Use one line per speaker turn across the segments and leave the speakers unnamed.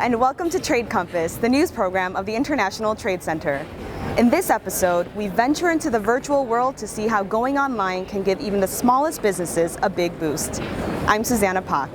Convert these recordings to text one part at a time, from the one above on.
and welcome to Trade Compass, the news program of the International Trade Center. In this episode, we venture into the virtual world to see how going online can give even the smallest businesses a big boost. I'm Susanna Pak.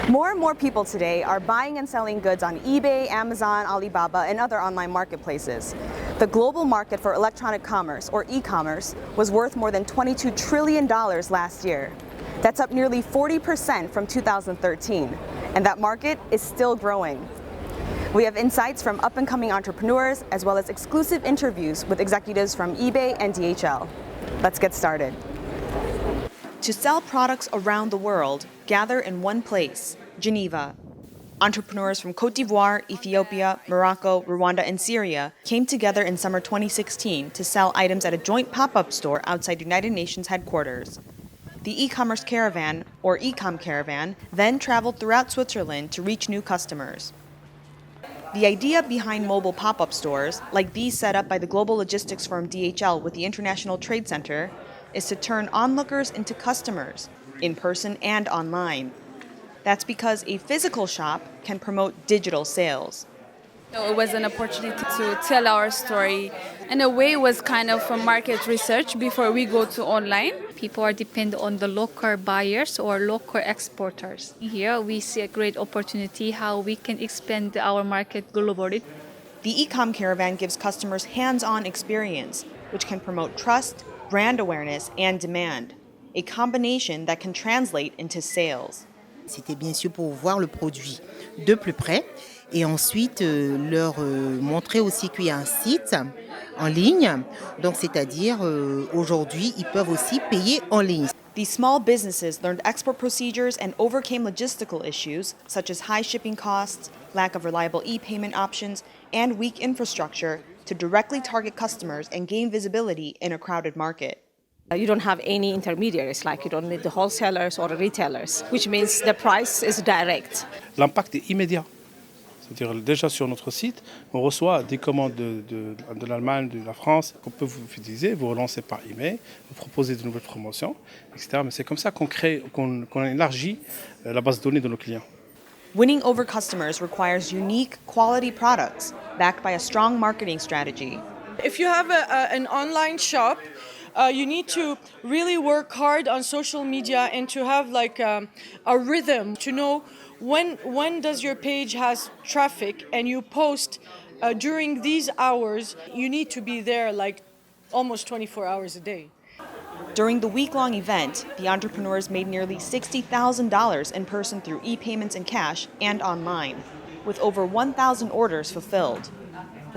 More and more people today are buying and selling goods on eBay, Amazon, Alibaba, and other online marketplaces. The global market for electronic commerce, or e-commerce, was worth more than $22 trillion last year. That's up nearly 40% from 2013, and that market is still growing. We have insights from up-and-coming entrepreneurs, as well as exclusive interviews with executives from eBay and DHL. Let's get started. To sell products around the world, gather in one place, Geneva. Entrepreneurs from Côte d'Ivoire, Ethiopia, Morocco, Rwanda, and Syria came together in summer 2016 to sell items at a joint pop-up store outside United Nations headquarters. The e-commerce caravan, or Ecom Caravan, then traveled throughout Switzerland to reach new customers. The idea behind mobile pop-up stores, like these set up by the global logistics firm DHL with the International Trade Center, is to turn onlookers into customers, in person and online. That's because a physical shop can promote digital sales.
So it was an opportunity to tell our story. In a way, it was kind of a market research before we go to online.
People are dependent on the local buyers or local exporters. Here we see a great opportunity how we can expand our market globally.
The Ecom Caravan gives customers hands-on experience, which can promote trust, brand awareness, and demand, a combination that can translate into sales.
C'était bien sûr pour voir le produit de plus près et ensuite leur montrer aussi qu'il y a un site en ligne. Donc c'est-à-dire aujourd'hui, ils peuvent aussi payer en ligne.
These small businesses learned export procedures and overcame logistical issues such as high shipping costs, lack of reliable e-payment options, and weak infrastructure to directly target customers and gain visibility in a crowded market.
You don't have any intermediaries, like you don't need the wholesalers or the retailers, which means the price is direct.
L'impact est immédiat. C'est-à-dire déjà sur notre site, on reçoit des commandes de l'Allemagne, de la France, qu'on peut vous utiliser, vous relancer par email, vous proposer de nouvelles promotions, etc. Mais c'est comme ça qu'on élargit la base de données de nos clients.
Winning over customers requires unique, quality products backed by a strong marketing strategy.
If you have an online shop, you need to really work hard on social media and to have like a rhythm to know when does your page has traffic and you post during these hours. You need to be there like almost 24 hours a day.
During the week-long event, the entrepreneurs made nearly $60,000 in person through e-payments and cash and online, with over 1,000 orders fulfilled.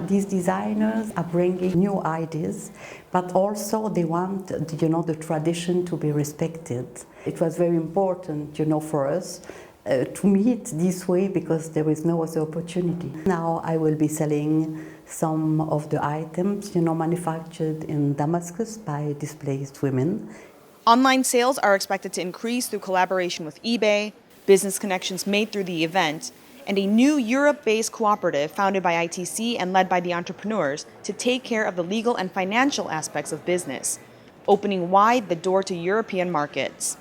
These designers are bringing new ideas, but also they want, the tradition to be respected. It was very important, for us to meet this way because there is no other opportunity. Now I will be selling some of the items, manufactured in Damascus by displaced women.
Online sales are expected to increase through collaboration with eBay, business connections made through the event, and a new Europe-based cooperative founded by ITC and led by the entrepreneurs to take care of the legal and financial aspects of business, opening wide the door to European markets.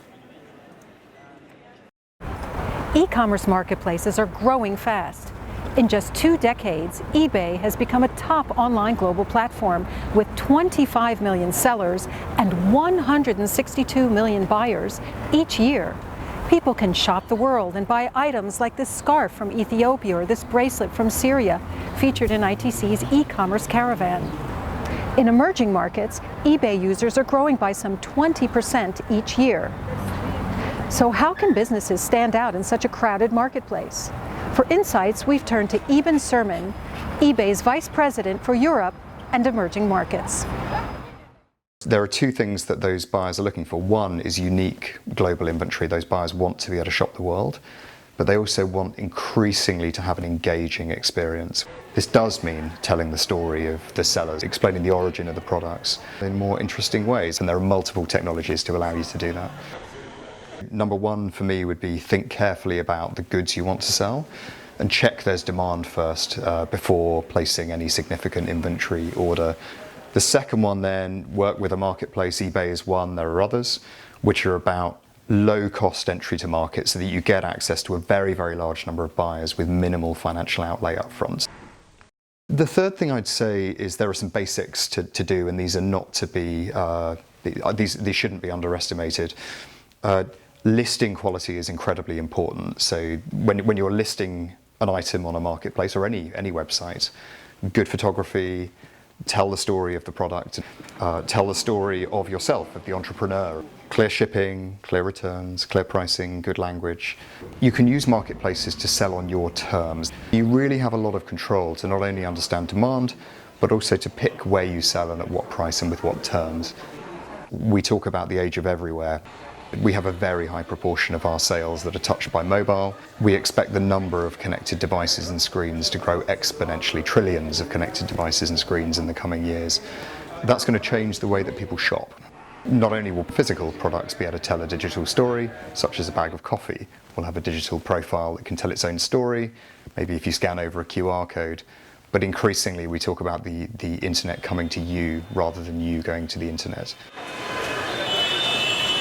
E-commerce marketplaces are growing fast. In just 2 decades, eBay has become a top online global platform with 25 million sellers and 162 million buyers each year. People can shop the world and buy items like this scarf from Ethiopia or this bracelet from Syria, featured in ITC's e-commerce caravan. In emerging markets, eBay users are growing by some 20% each year. So how can businesses stand out in such a crowded marketplace? For insights, we've turned to Eben Sermon, eBay's Vice President for Europe and Emerging Markets.
There are 2 things that those buyers are looking for. One is unique global inventory. Those buyers want to be able to shop the world, but they also want increasingly to have an engaging experience. This does mean telling the story of the sellers, explaining the origin of the products in more interesting ways, and there are multiple technologies to allow you to do that. Number 1 for me would be think carefully about the goods you want to sell. and check there's demand first before placing any significant inventory order. The second one then, work with a marketplace. eBay is one, there are others, which are about low cost entry to market so that you get access to a very, very large number of buyers with minimal financial outlay up front. The third thing I'd say is there are some basics to do, and these are not to be, these shouldn't be underestimated. Listing quality is incredibly important. So when you're listing an item on a marketplace or any website, good photography, tell the story of the product, tell the story of yourself, of the entrepreneur. Clear shipping, clear returns, clear pricing, good language. You can use marketplaces to sell on your terms. You really have a lot of control to not only understand demand, but also to pick where you sell and at what price and with what terms. We talk about the age of everywhere. We have a very high proportion of our sales that are touched by mobile. We expect the number of connected devices and screens to grow exponentially, trillions of connected devices and screens in the coming years. That's going to change the way that people shop. Not only will physical products be able to tell a digital story, such as a bag of coffee will have a digital profile that can tell its own story, maybe if you scan over a QR code, but increasingly we talk about the internet coming to you rather than you going to the internet.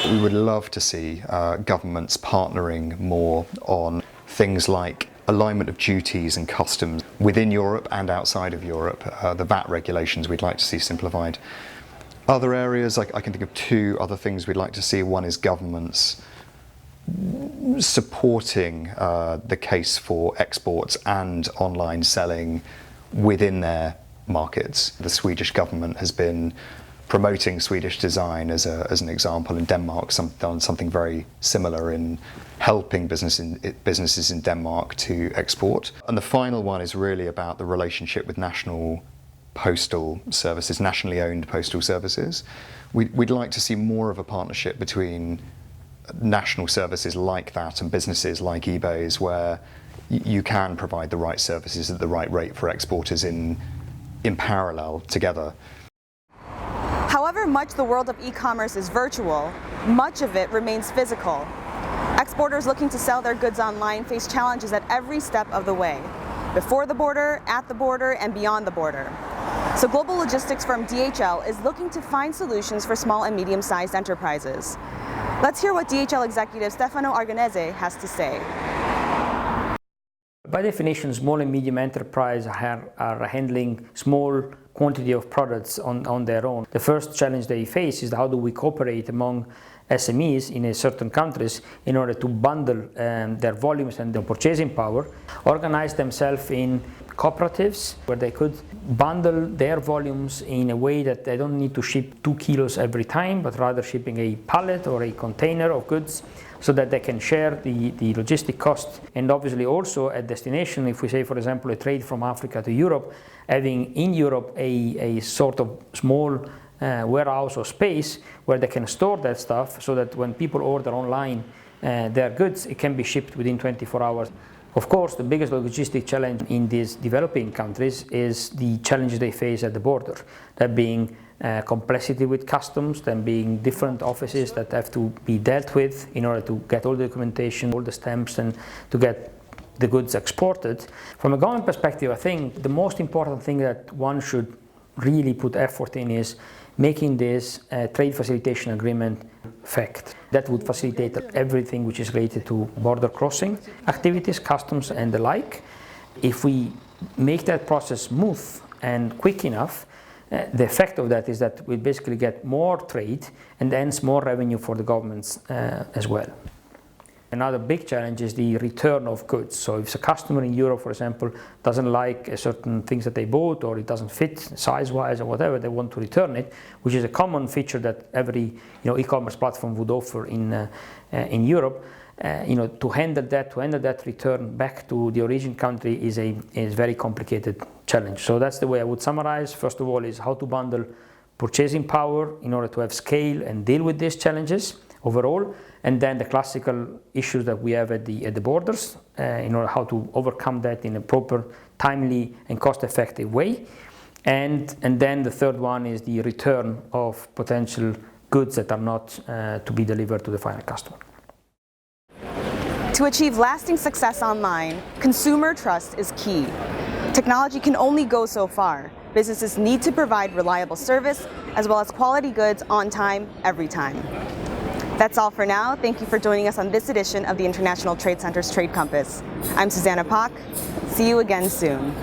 We would love to see governments partnering more on things like alignment of duties and customs within Europe and outside of Europe. The VAT regulations we'd like to see simplified. Other areas, I can think of two other things we'd like to see. One is governments supporting the case for exports and online selling within their markets. The Swedish government has been promoting Swedish design as an example, and Denmark's done something very similar in helping businesses in Denmark to export. And the final one is really about the relationship with national postal services, nationally owned postal services. We'd like to see more of a partnership between national services like that and businesses like eBay's, where you can provide the right services at the right rate for exporters in parallel together.
However much the world of e-commerce is virtual, much of it remains physical. Exporters looking to sell their goods online face challenges at every step of the way, before the border, at the border, and beyond the border. So global logistics firm DHL is looking to find solutions for small and medium-sized enterprises. Let's hear what DHL executive Stefano Arganese has to say.
By definition, small and medium enterprises are handling small quantity of products on their own. The first challenge they face is how do we cooperate among SMEs in certain countries in order to bundle their volumes and their purchasing power, organize themselves in cooperatives where they could bundle their volumes in a way that they don't need to ship 2 kilos every time, but rather shipping a pallet or a container of goods so that they can share the logistic cost. And obviously also at destination, if we say, for example, a trade from Africa to Europe, having in Europe a sort of small warehouse or space where they can store that stuff so that when people order online their goods, it can be shipped within 24 hours. Of course, the biggest logistic challenge in these developing countries is the challenges they face at the border. That being complexity with customs, then being different offices that have to be dealt with in order to get all the documentation, all the stamps, and to get the goods exported. From a government perspective, I think the most important thing that one should really put effort in is making this trade facilitation agreement fact. That would facilitate everything which is related to border crossing activities, customs and the like. If we make that process smooth and quick enough, the effect of that is that we basically get more trade and hence more revenue for the governments as well. Another big challenge is the return of goods. So if a customer in Europe, for example, doesn't like certain things that they bought or it doesn't fit size-wise or whatever, they want to return it, which is a common feature that every e-commerce platform would offer in Europe. To handle that return back to the origin country is a very complicated challenge. So that's the way I would summarize. First of all is how to bundle purchasing power in order to have scale and deal with these challenges overall, and then the classical issues that we have at the borders in order how to overcome that in a proper, timely and cost-effective way. And then the third one is the return of potential goods that are not to be delivered to the final customer.
To achieve lasting success online, consumer trust is key. Technology can only go so far. Businesses need to provide reliable service as well as quality goods on time, every time. That's all for now. Thank you for joining us on this edition of the International Trade Center's Trade Compass. I'm Susanna Pak. See you again soon.